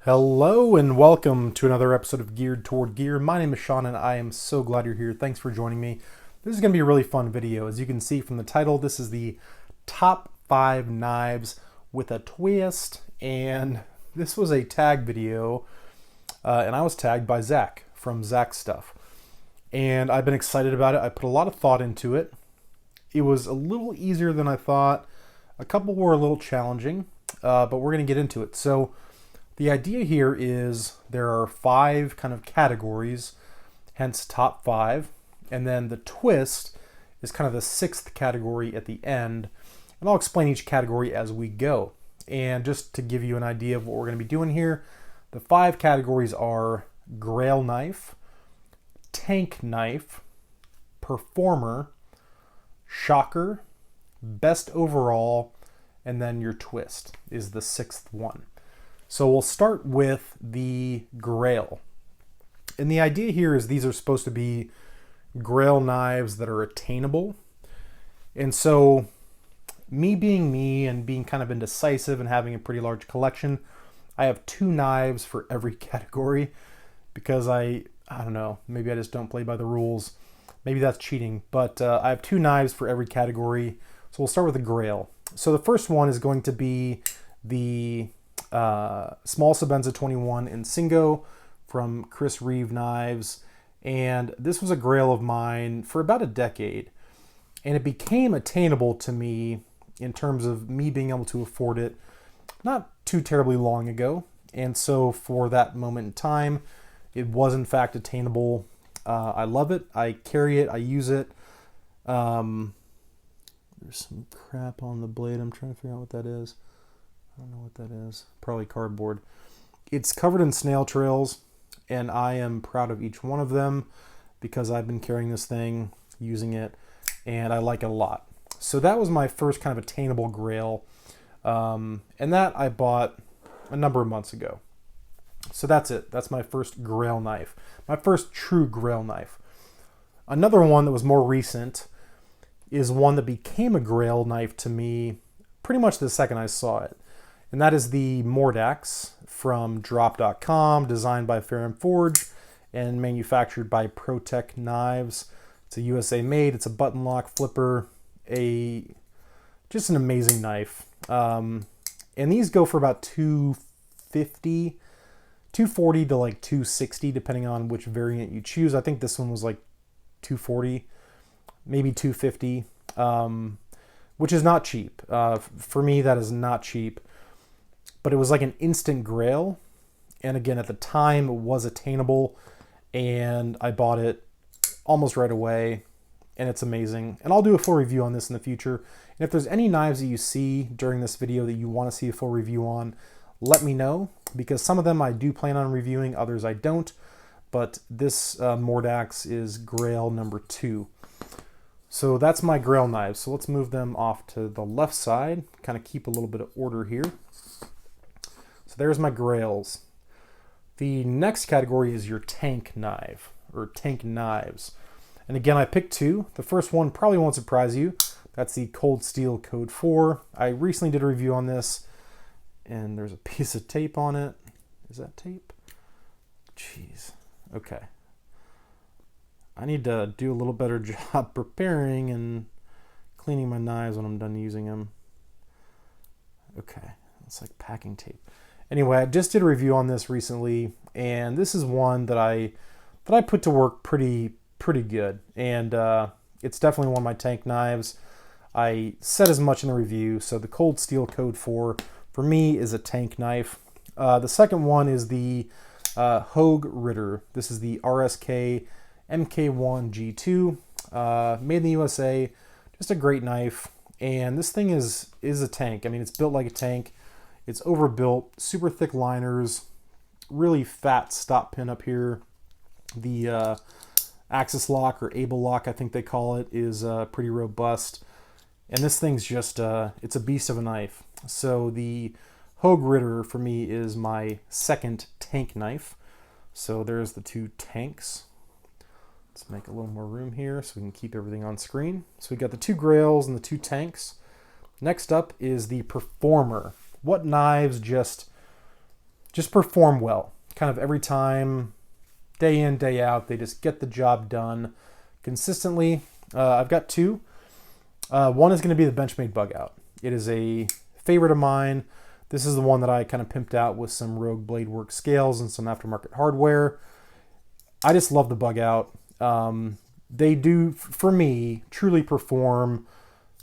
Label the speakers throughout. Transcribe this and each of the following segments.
Speaker 1: Hello and welcome to another episode of Geared Toward Gear. My name is Sean and I am so glad you're here. Thanks for joining me. This is going to be a really fun video. As you can see from the title, this is the top 5 knives with a twist, and this was a tag video and I was tagged by Zach from Zach Stuff, and I've been excited about it. I put a lot of thought into it. It was a little easier than I thought. A couple were a little challenging, but we're going to get into it. So the idea here is there are 5 kind of categories, hence top 5, and then the twist is kind of the 6th category at the end, and I'll explain each category as we go. And just to give you an idea of what we're going to be doing here, the 5 categories are Grail knife, tank knife, performer, shocker, best overall, and then your twist is the 6th one. So we'll start with the Grail. And the idea here is these are supposed to be Grail knives that are attainable. And so me being me and being kind of indecisive and having a pretty large collection, I have 2 knives for every category because I don't know, maybe I just don't play by the rules. Maybe that's cheating, but I have 2 knives for every category. So we'll start with the Grail. So the first one is going to be the Small Sebenza 21 in Singo from Chris Reeve Knives, and this was a Grail of mine for about a decade, and it became attainable to me in terms of me being able to afford it not too terribly long ago. And so for that moment in time, it was in fact attainable. I love it, I carry it, I use it. There's some crap on the blade. I'm trying to figure out what that is. I don't know what that is. Probably cardboard. It's covered in snail trails, and I am proud of each one of them because I've been carrying this thing, using it, and I like it a lot. So that was my first kind of attainable Grail, and that I bought a number of months ago. So that's it. That's my first Grail knife. My first true Grail knife. Another one that was more recent is one that became a Grail knife to me pretty much the second I saw it. And that is the Mordax from drop.com, designed by Fair and Forge and manufactured by ProTech Knives. It's a USA made, it's a button lock flipper, just an amazing knife. And these go for about $240 to like $260 depending on which variant you choose. I think this one was like $240, maybe $250, which is not cheap. For me, that is not cheap. But it was like an instant Grail, and again, at the time, it was attainable, and I bought it almost right away, and it's amazing. And I'll do a full review on this in the future. And if there's any knives that you see during this video that you want to see a full review on, let me know, because some of them I do plan on reviewing, others I don't. But this Mordax is Grail number 2. So that's my Grail knives. So let's move them off to the left side, kind of keep a little bit of order here. So there's my Grails. The next category is your tank knife, or tank knives. And again, I picked 2. The first one probably won't surprise you. That's the Cold Steel Code 4. I recently did a review on this, and there's a piece of tape on it. Is that tape? Jeez. Okay. I need to do a little better job preparing and cleaning my knives when I'm done using them. Okay, it's like packing tape. Anyway, I just did a review on this recently, and this is one that I put to work pretty good, and it's definitely one of my tank knives. I said as much in the review. So the Cold Steel Code 4 for me is a tank knife. The second one is the Hogue Ritter. This is the RSK MK1 G2, made in the USA. Just a great knife, and this thing is a tank. I mean, it's built like a tank. It's overbuilt, super thick liners, really fat stop pin up here. The axis lock, or able lock, I think they call it, is pretty robust. And this thing's just, it's a beast of a knife. So the Hogue Ritter for me is my second tank knife. So there's the 2 tanks. Let's make a little more room here so we can keep everything on screen. So we got the 2 Grails and the 2 tanks. Next up is the Performer. What knives just just perform well. Kind of every time, day in, day out, they just get the job done consistently. I've got two. One is going to be the Benchmade Bugout. It is a favorite of mine. This is the one that I kind of pimped out with some Rogue Blade Work scales and some aftermarket hardware. I just love the Bugout. They do, for me, truly perform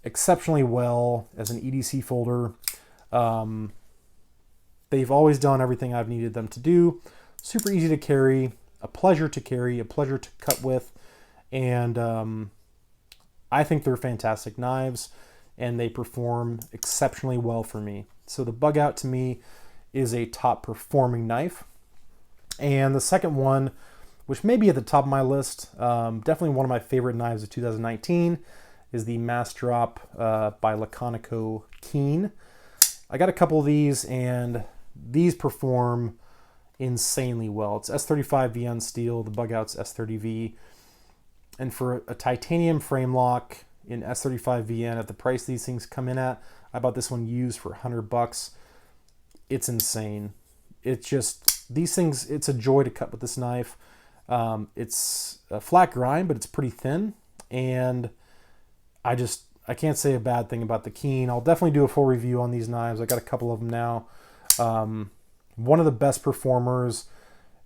Speaker 1: exceptionally well as an EDC folder. They've always done everything I've needed them to do. Super easy to carry, a pleasure to cut with, and I think they're fantastic knives, and they perform exceptionally well for me. So the Bugout to me is a top performing knife. And the second one, which may be at the top of my list, definitely one of my favorite knives of 2019, is the Mass Drop by Laconic Keene. I got a couple of these, and these perform insanely well. It's S35V on steel, the Bugout's S30V. And for a titanium frame lock in S35VN at the price these things come in at, I bought this one used for $100. It's insane. It's just, these things, it's a joy to cut with this knife. It's a flat grind, but it's pretty thin. And I can't say a bad thing about the Keene. I'll definitely do a full review on these knives. I got a couple of them now. One of the best performers,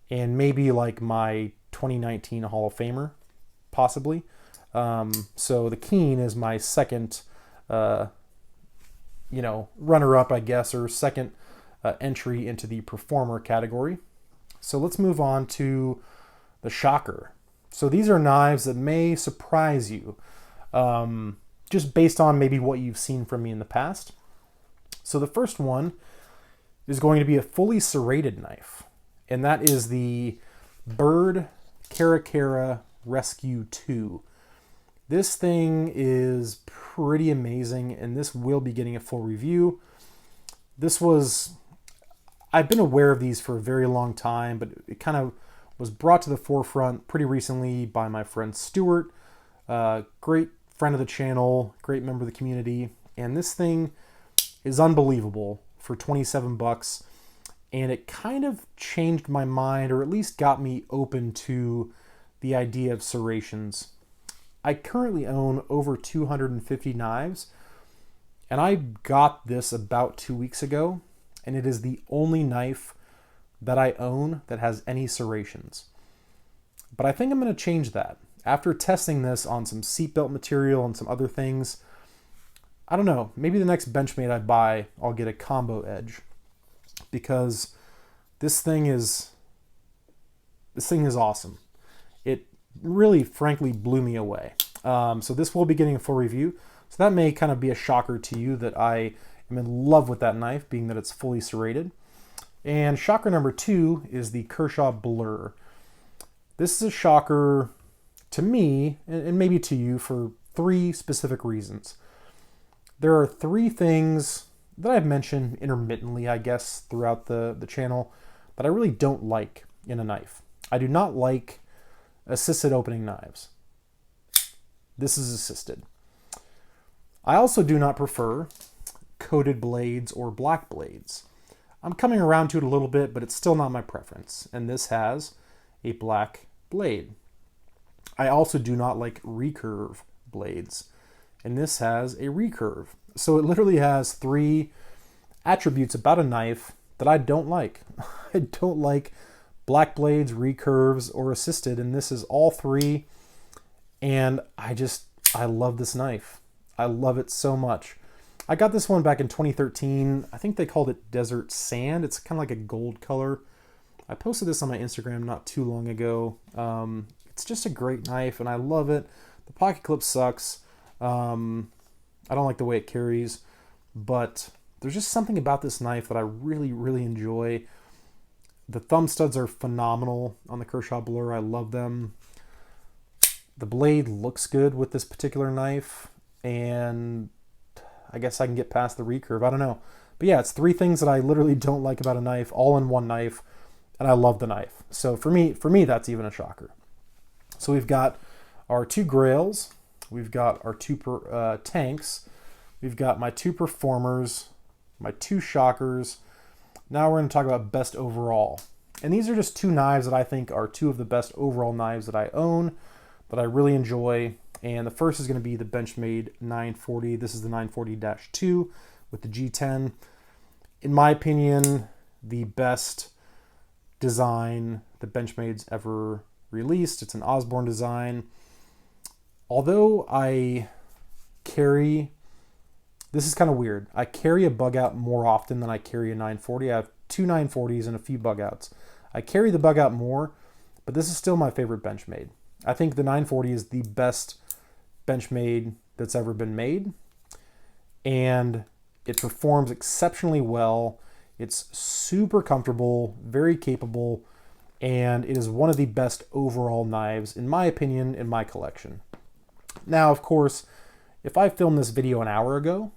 Speaker 1: and maybe like my 2019 Hall of Famer, possibly. So the Keene is my second, runner-up, I guess, or second entry into the performer category. So let's move on to the Shocker. So these are knives that may surprise you, just based on maybe what you've seen from me in the past. So the first one is going to be a fully serrated knife, and that is the Bird Caracara Rescue 2. This thing is pretty amazing, and this will be getting a full review. I've been aware of these for a very long time, but it kind of was brought to the forefront pretty recently by my friend Stuart, great friend of the channel, great member of the community, and this thing is unbelievable for $27, and it kind of changed my mind, or at least got me open to the idea of serrations. I currently own over 250 knives, and I got this about 2 weeks ago, and it is the only knife that I own that has any serrations. But I think I'm going to change that. After testing this on some seatbelt material and some other things, I don't know, maybe the next Benchmade I buy, I'll get a combo edge, because this thing is awesome. It really, frankly, blew me away. So this will be getting a full review. So that may kind of be a shocker to you that I am in love with that knife, being that it's fully serrated. And shocker number 2 is the Kershaw Blur. This is a shocker to me, and maybe to you, for 3 specific reasons. There are 3 things that I've mentioned intermittently, I guess, throughout the channel, that I really don't like in a knife. I do not like assisted opening knives. This is assisted. I also do not prefer coated blades or black blades. I'm coming around to it a little bit, but it's still not my preference. And this has a black blade. I also do not like recurve blades. And this has a recurve. So it literally has 3 attributes about a knife that I don't like. I don't like black blades, recurves, or assisted. And this is all 3. And I love this knife. I love it so much. I got this one back in 2013. I think they called it Desert Sand. It's kind of like a gold color. I posted this on my Instagram not too long ago. It's just a great knife, and I love it. The pocket clip sucks. I don't like the way it carries, but there's just something about this knife that I really, really enjoy. The thumb studs are phenomenal on the Kershaw Blur. I love them. The blade looks good with this particular knife, and I guess I can get past the recurve. I don't know. But yeah, it's 3 things that I literally don't like about a knife, all in one knife, and I love the knife. So for me, that's even a shocker. So we've got our 2 Grails, we've got our 2 tanks, we've got my 2 performers, my 2 shockers. Now we're going to talk about best overall. And these are just two knives that I think are two of the best overall knives that I own, that I really enjoy. And the first is going to be the Benchmade 940. This is the 940-2 with the G10. In my opinion, the best design that Benchmade's ever released. It's an Osborne design. Although I carry, this is kind of weird, I carry a Bugout more often than I carry a 940. I have two 940s and a few Bugouts. I carry the Bugout more, but this is still my favorite Benchmade. I think the 940 is the best Benchmade that's ever been made, and it performs exceptionally well. It's super comfortable, very capable, and it is one of the best overall knives, in my opinion, in my collection. Now, of course, if I filmed this video an hour ago,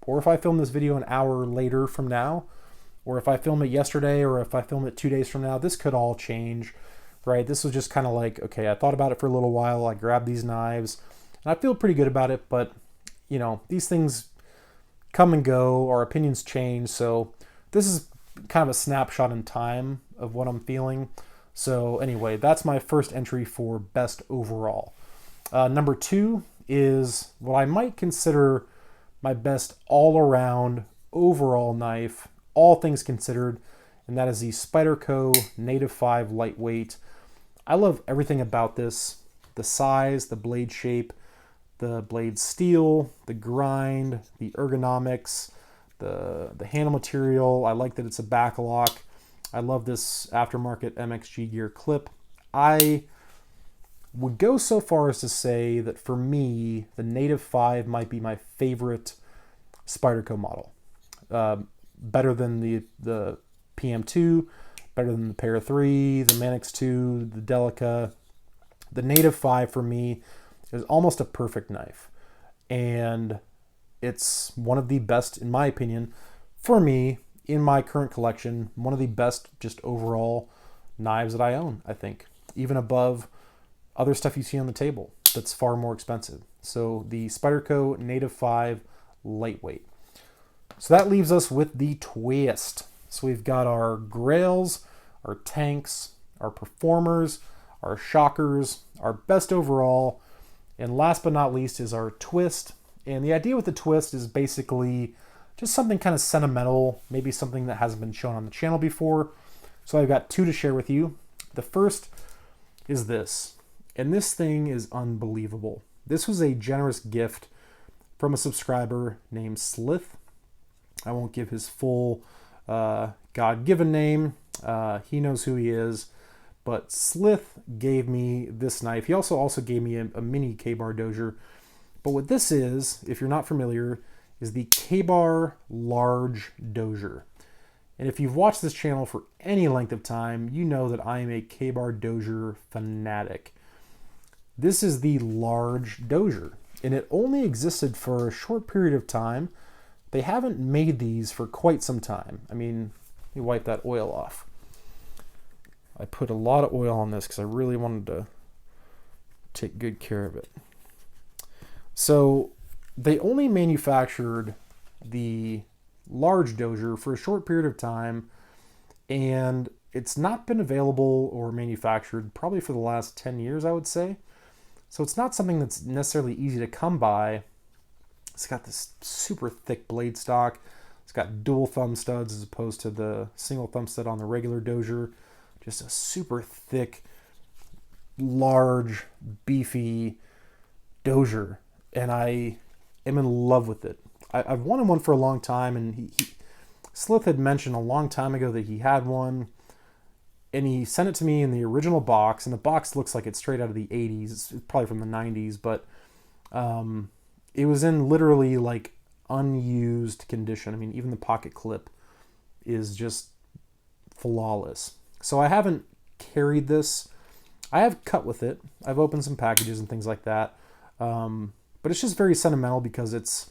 Speaker 1: or if I filmed this video an hour later from now, or if I filmed it yesterday, or if I filmed it 2 days from now, this could all change, right? This was just kind of like, okay, I thought about it for a little while, I grabbed these knives, and I feel pretty good about it, but, you know, these things come and go, our opinions change, so this is kind of a snapshot in time of what I'm feeling. So anyway, that's my first entry for best overall. Number two is what I might consider my best all-around overall knife, all things considered, and that is the Spyderco Native 5 Lightweight. I love everything about this. The size, the blade shape, the blade steel, the grind, the ergonomics, the handle material. I like that it's a backlock. I love this aftermarket MXG gear clip. I would go so far as to say that for me, the Native 5 might be my favorite Spyderco model. Better than the PM2, better than the Para 3, the Manix 2, the Delica. The Native 5 for me is almost a perfect knife. And it's one of the best, in my opinion, for me, in my current collection, one of the best just overall knives that I own, I think. Even above other stuff you see on the table that's far more expensive. So the Spyderco Native 5 Lightweight. So that leaves us with the twist. So we've got our Grails, our tanks, our performers, our shockers, our best overall, and last but not least is our twist. And the idea with the twist is basically just something kind of sentimental, maybe something that hasn't been shown on the channel before. So I've got two to share with you. The first is this, and this thing is unbelievable. This was a generous gift from a subscriber named Slith. I won't give his full God-given name. He knows who he is. But Slith gave me this knife. He also gave me a mini K-bar dozier. But what this is, if you're not familiar, is the K-bar large dozier. And if you've watched this channel for any length of time, you know that I am a K-bar dozier fanatic. This is the large dozier, and it only existed for a short period of time. They haven't made these for quite some time. I mean, let me wipe that oil off. I put a lot of oil on this because I really wanted to take good care of it. So they only manufactured the large dozier for a short period of time, and it's not been available or manufactured probably for the last 10 years, I would say. So it's not something that's necessarily easy to come by. It's got this super thick blade stock. It's got dual thumb studs as opposed to the single thumb stud on the regular dozier. Just a super thick, large, beefy dozier. And I am in love with it. I've wanted one for a long time, and Slith had mentioned a long time ago that he had one, and he sent it to me in the original box, and the box looks like it's straight out of the 80s. It's probably from the 90s, but it was in literally like unused condition. I mean, even the pocket clip is just flawless. So I haven't carried this. I have cut with it. I've opened some packages and things like that. But it's just very sentimental because it's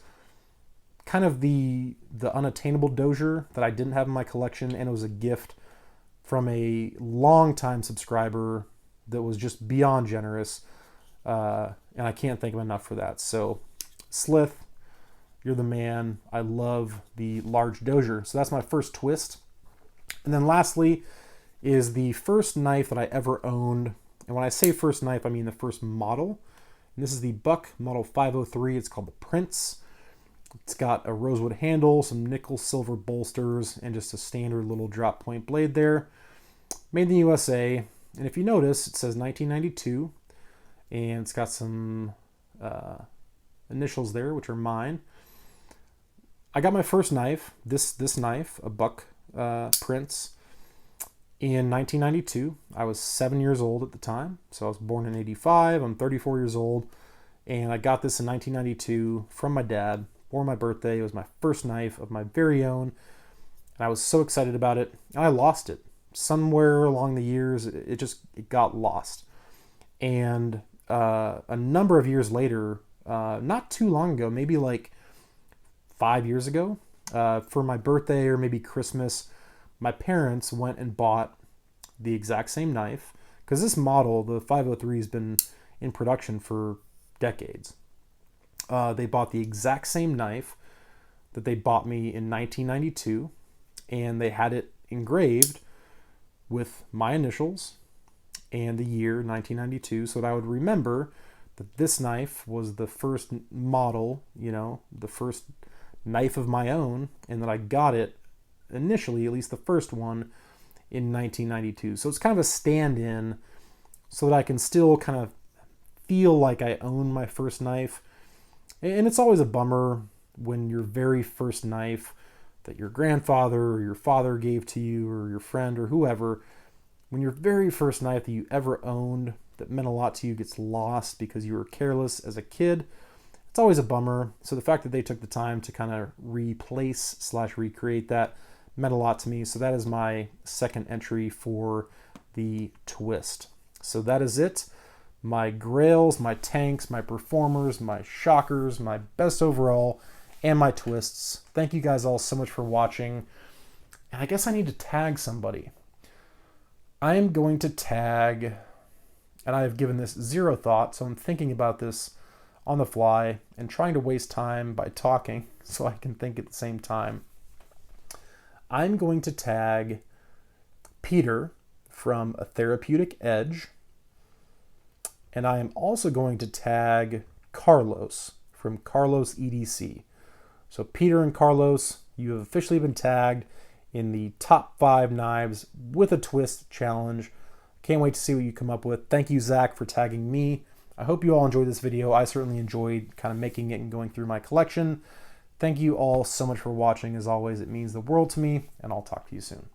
Speaker 1: kind of the unattainable dozier that I didn't have in my collection, and it was a gift from a longtime subscriber that was just beyond generous, and I can't thank him enough for that. So, Slith, you're the man. I love the large dozier. So that's my first twist. And then lastly is the first knife that I ever owned. And when I say first knife, I mean the first model. And this is the Buck Model 503. It's called the Prince. It's got a rosewood handle, some nickel silver bolsters, and just a standard little drop point blade there. Made in the USA. And if you notice, it says 1992. And it's got some initials there, which are mine. I got my first knife, this knife, a Buck Prince, in 1992. I was 7 years old at the time, so I was born in 85. I'm 34 years old, and I got this in 1992 from my dad for my birthday. It was my first knife of my very own, and I was so excited about it, and I lost it. Somewhere along the years, it got lost. And a number of years later, not too long ago, maybe like 5 years ago, for my birthday or maybe Christmas, my parents went and bought the exact same knife, because this model, the 503, has been in production for decades. They bought the exact same knife that they bought me in 1992, and they had it engraved with my initials and the year 1992, so that I would remember that this knife was the first model, the first knife of my own, and that I got it initially, at least the first one, in 1992. So it's kind of a stand-in so that I can still kind of feel like I own my first knife. And it's always a bummer when your very first knife that your grandfather or your father gave to you, or your friend or whoever, when your very first knife that you ever owned that meant a lot to you gets lost because you were careless as a kid, it's always a bummer. So the fact that they took the time to kind of replace/recreate that meant a lot to me. So that is my second entry for the twist. So that is it. My grails, my tanks, my performers, my shockers, my best overall, and my twists. Thank you guys all so much for watching. And I guess I need to tag somebody. I am going to tag, and I have given this zero thought, so I'm thinking about this on the fly and trying to waste time by talking so I can think at the same time. I'm going to tag Peter from A Theraputic Edge, and I am also going to tag Carlos from Carlos EDC. So Peter and Carlos, you have officially been tagged in the top 5 knives with a twist challenge. Can't wait to see what you come up with. Thank you, Zach, for tagging me. I hope you all enjoyed this video. I certainly enjoyed kind of making it and going through my collection. Thank you all so much for watching. As always, it means the world to me, and I'll talk to you soon.